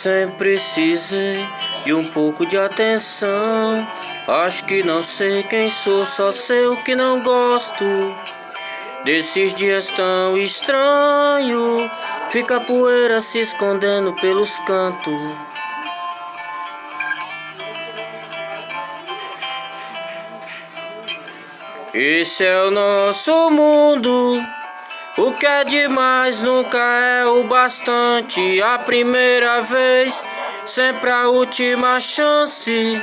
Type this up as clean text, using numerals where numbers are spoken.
Sempre precisei de um pouco de atenção. Acho que não sei quem sou, só sei o que não gosto. Desses dias tão estranhos, fica a poeira se escondendo pelos cantos. Esse é o nosso mundo. O que é demais nunca é o bastante. A primeira vez, sempre a última chance.